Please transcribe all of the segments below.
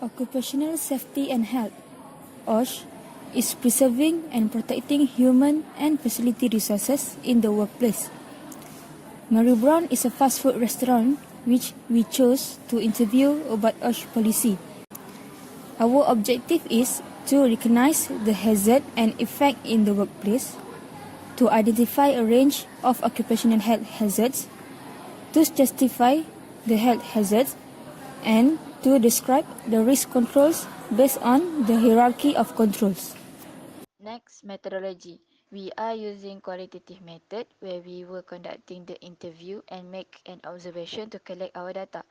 Occupational safety and health. OSH is preserving and protecting human and facility resources in the workplace. Mary Brown is a fast food restaurant which we chose to interview about OSH policy. Our objective is to recognize the hazard and effect in the workplace, to identify a range of occupational health hazards, to justify the health hazards, and to describe the risk controls based on the hierarchy of controls. Next, methodology. We are using qualitative method where we were conducting the interview and make an observation to collect our data.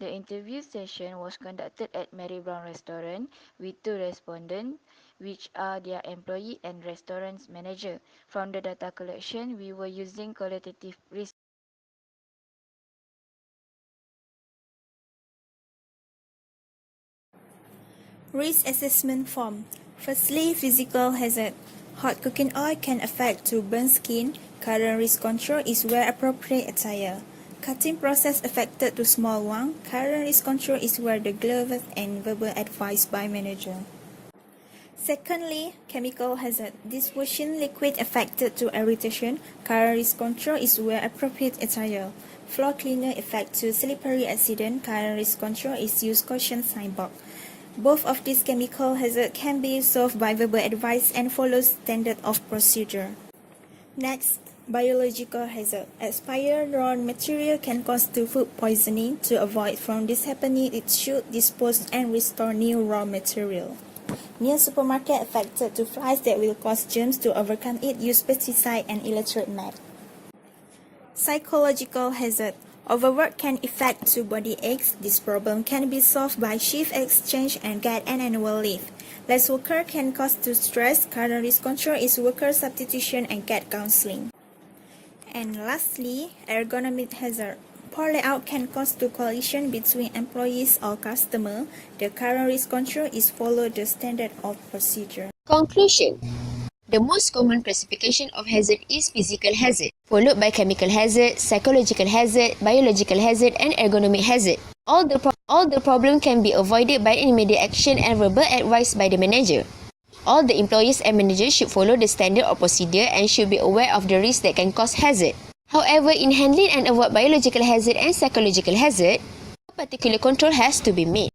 The interview session was conducted at Mary Brown Restaurant with 2 respondents, which are their employee and restaurant's manager. From the data collection, we were using qualitative risk. Risk assessment form. Firstly, physical hazard. Hot cooking oil can affect to burn skin. Current risk control is wear appropriate attire. Cutting process affected to small one. Current risk control is wear the gloves and verbal advice by manager. Secondly, chemical hazard. Dishwashing liquid affected to irritation. Current risk control is wear appropriate attire. Floor cleaner affect to slippery accident. Current risk control is use caution signboard. Both of these chemical hazards can be solved by verbal advice and follow standard of procedure. Next, biological hazard. Expired raw material can cause to food poisoning. To avoid from this happening, it should dispose and restore new raw material. Near supermarket affected to flies that will cause germs. To overcome it, use pesticide and electric mat. Psychological hazard. Overwork can affect to body aches. This problem can be solved by shift exchange and get an annual leave. Less worker can cause to stress. Current risk control is worker substitution and get counseling. And lastly, ergonomic hazard. Poor layout can cause to collision between employees or customer. The current risk control is follow the standard of procedure. Conclusion. The most common classification of hazard is physical hazard, followed by chemical hazard, psychological hazard, biological hazard, and ergonomic hazard. All the problem can be avoided by immediate action and verbal advice by the manager. All the employees and managers should follow the standard or procedure and should be aware of the risks that can cause hazard. However, in handling and avoid biological hazard and psychological hazard, a particular control has to be made.